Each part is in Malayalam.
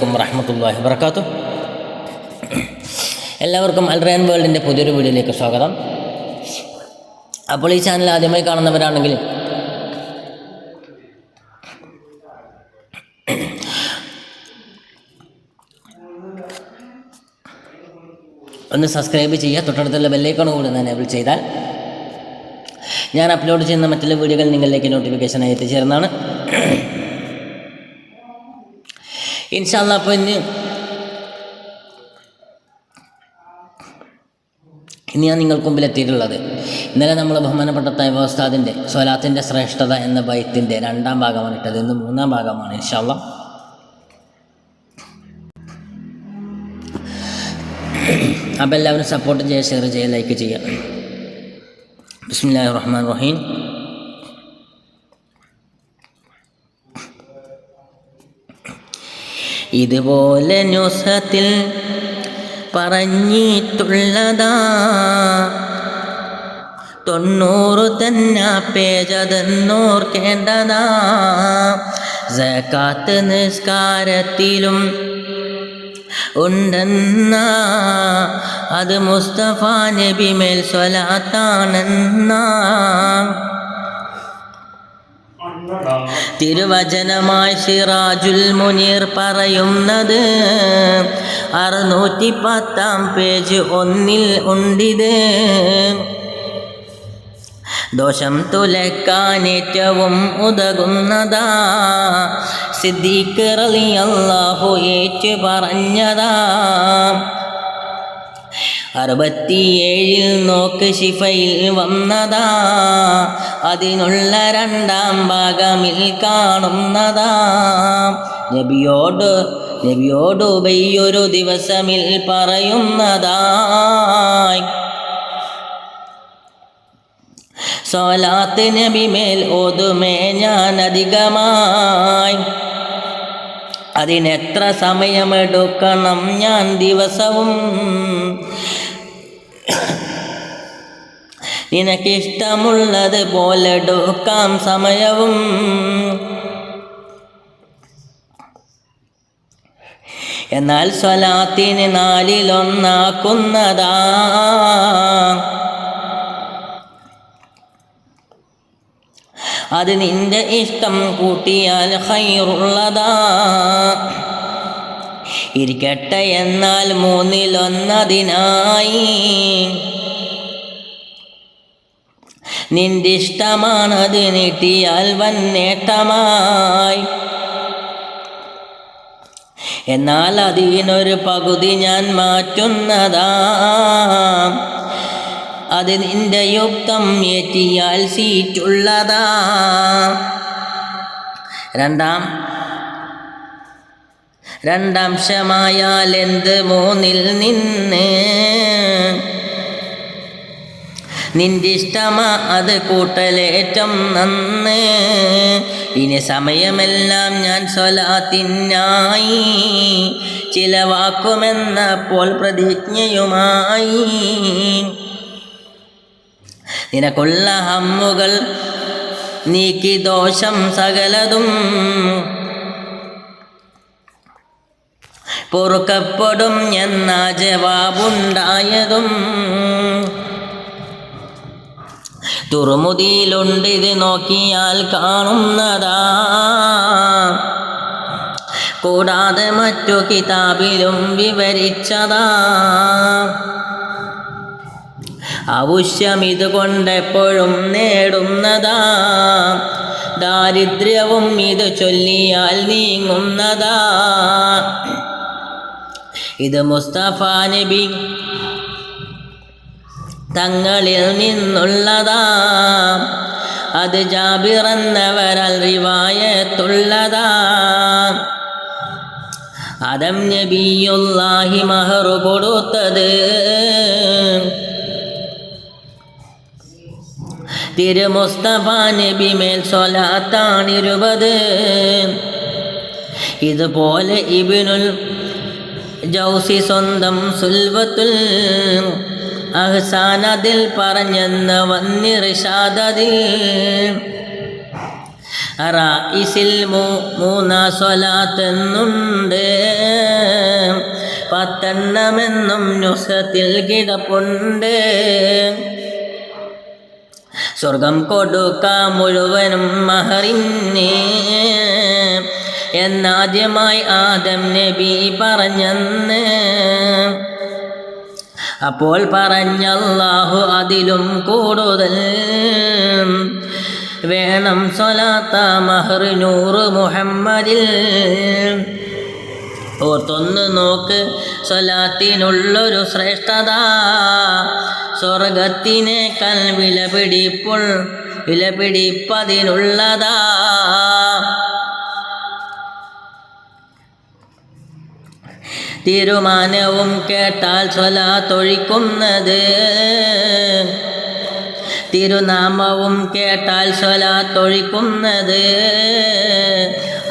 വറഹ്മത്തുള്ളാഹി വബറകാതുഹു. എല്ലാവർക്കും അൽ റയാൻ വേൾഡിൻ്റെ പുതിയൊരു വീഡിയോയിലേക്ക് സ്വാഗതം. അപ്പോൾ ഈ ചാനൽ ആദ്യമായി കാണുന്നവരാണെങ്കിൽ ഒന്ന് സബ്സ്ക്രൈബ് ചെയ്യുക. തൊട്ടടുത്തുള്ള ബെല്ലൈക്കൺ കൂടി ഒന്ന് എനേബിൾ ചെയ്താൽ ഞാൻ അപ്ലോഡ് ചെയ്യുന്ന മറ്റുള്ള വീഡിയോകൾ നിങ്ങളിലേക്ക് നോട്ടിഫിക്കേഷനായി എത്തിച്ചേരുന്നതാണ്. ഇൻഷാ അല്ലാഹ് അപ്പോൾ ഇന്ന് ഞാൻ നിങ്ങൾക്ക് മുമ്പിൽ എത്തിയിട്ടുള്ളത് ഇന്നലെ നമ്മൾ ബഹുമാനപ്പെട്ട തൈബ ഉസ്താദിൻ്റെ സ്വലാത്തിൻ്റെ ശ്രേഷ്ഠത എന്ന ബൈത്തിൻ്റെ 2ാം ഭാഗമാണ് ഇട്ടത്. ഇന്ന് 3ാം ഭാഗമാണ് ഇൻഷാ അല്ലാഹ്. അപ്പോൾ എല്ലാവരും സപ്പോർട്ട് ചെയ്യുക, ഷെയർ ചെയ്യുക, ലൈക്ക് ചെയ്യുക. ബിസ്മില്ലാഹിർ റഹ്മാനിർ റഹീം. ഇതുപോലെ ന്യൂസത്തിൽ പറഞ്ഞിട്ടുള്ളതാ 90 തന്നെ പേജതെന്നോർക്കേണ്ടതാ. സകാത്ത് നിസ്കാരത്തിലും ഉണ്ടെന്ന അത് മുസ്തഫ നബി മേൽ സ്വലാത്താണെന്ന തിരുവചനമായി സിറാജുൽ മുനീർ പറയുന്നത് 610 പേജ് 1 ഉണ്ടിത്. ദോഷം തുലക്കാൻ ഏറ്റവും ഉതകുന്നതാ സിദ്ദീഖ് റളിയല്ലാഹു ഏറ്റു പറഞ്ഞതാ. 67 നോക്ക് ശിഫയിൽ വന്നതാ. അതിനുള്ള 2ാം ഭാഗമിൽ കാണുന്നതാ. നബിയോട് ഉബയ്യൊരു ദിവസമിൽ പറയുന്നതായി സ്വലാത്ത് നബി മേൽ ഓതുമേ ഞാൻ അധികമായി. അതിനെത്ര സമയമെടുക്കണം ഞാൻ ദിവസവും? നിനക്കിഷ്ടമുള്ളത് പോലെ എടുക്കാം സമയവും. എന്നാൽ സ്വലാത്തിന് 4-1 അത് നിന്റെ ഇഷ്ടം കൂട്ടിയാൽ ഖൈറുള്ളതാ. ഇരിക്കട്ടെ എന്നാൽ 3-1 അതിനായി. നിന്റെ ഇഷ്ടമാണത് നീട്ടിയാൽ വൻ നേട്ടമായി. എന്നാൽ അതിനൊരു പകുതി ഞാൻ മാറ്റുന്നതാ. അത് നിന്റെ യുക്തം ഏറ്റിയാൽ സീറ്റുള്ളതാ. രണ്ടാംശമായാൽ എന്ത് 3-ൽ നിന്ന് നിന്റെ ഇഷ്ടമാ അത് കൂട്ടലേറ്റം നന്ന്. ഇനി സമയമെല്ലാം ഞാൻ സ്വലാത്തിനായി ചിലവാക്കുമെന്നപ്പോൾ പ്രതിജ്ഞയുമായി. നിനക്കുള്ള ഹമ്മുകൾ നീക്കി ദോഷം സകലതും പൊറുക്കപ്പെടും എന്ന ജവാബുണ്ടായതും തുറമുദിയിലുണ്ടിത് നോക്കിയാൽ കാണുന്നതാ. കൂടാതെ മറ്റു കിതാബിലും വിവരിച്ചതാ. ആവശ്യം ഇതുകൊണ്ടെപ്പോഴും നേടുന്നതാ. ദാരിദ്ര്യവും ഇത് ചൊല്ലിയാൽ നീങ്ങുന്നതാ. ഇത് മുസ്തഫ നബി തങ്ങളിൽ നിന്നുള്ളതാ. അത് ജാബിർ എന്നവരാൽ റിവായത്തുള്ളതാ. ആദം നബിയുല്ലാഹി മഹർ കൊടുത്തത് തിരു മുസ്തഫ നബി മേൽ സ്വലാത്താണ് 20. ഇതുപോലെ ഇബ്നുൽ ജൗസി സ്വന്തം സുൽവത്തുൽ അഹ്സാനതിൽ പറഞ്ഞെന്ന് വന്നിർഷാദതിൽ റായിസിൽ മൂന്നാ സ്വലാത്തെന്നുണ്ട്, 10 നുസ്ഖത്തിൽ കിടപ്പുണ്ട്. സ്വർഗം കൊടുക്കാം മുഴുവനും മഹറിന് എന്നാദ്യമായി ആദം നബി പറഞ്ഞെന്ന്. അപ്പോൾ പറഞ്ഞല്ലാഹു അതിലും കൂടുതൽ വേണം സ്വലാത്ത മഹർ നൂറ് മുഹമ്മദിൽ. ഓർത്തൊന്ന് നോക്ക് സ്വലാത്തിനുള്ളൊരു ശ്രേഷ്ഠത, സ്വർഗത്തിനേക്കാൾ വിലപിടിപ്പതിനുള്ളതാ. തീരുമാനവും കേട്ടാൽ സ്വലാത്തൊഴിക്കുന്നത്, തിരുനാമവും കേട്ടാൽ സ്വലാത്തൊഴിക്കുന്നത്.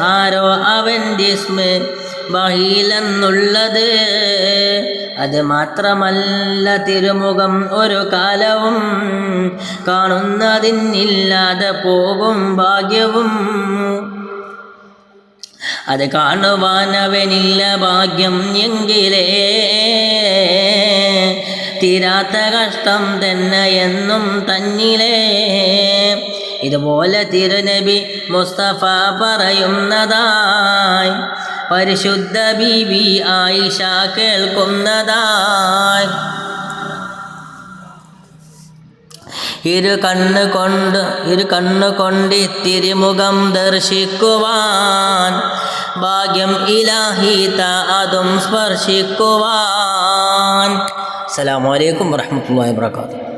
ആരോ അവൻ്റെ ഇസ്മ ബഹീലെന്നുള്ളത്, അത് മാത്രമല്ല തിരുമുഖം ഒരു കാലവും കാണുന്നതിനില്ലാതെ പോകും ഭാഗ്യവും. അത് കാണുവാനവനില്ല ഭാഗ്യം എങ്കിലേ തീരാത്ത കഷ്ടം തന്നെ എന്നും തന്നിലേ. ഇതുപോലെ തിരുനബി മുസ്തഫ പറയുന്നതായി പരിശുദ്ധ ബീവി ആയിഷ കേൾക്കുന്നതായി. ഇരു കണ്ണുകൊണ്ട് തിരുമുഖം ദർശിക്കുവാൻ ഭാഗ്യം ഇലാഹിത അതും സ്പർശിക്കുവാൻ. അസ്സലാമു അലൈക്കും വറഹ്മത്തുള്ളാഹി വബറകാതുഹു.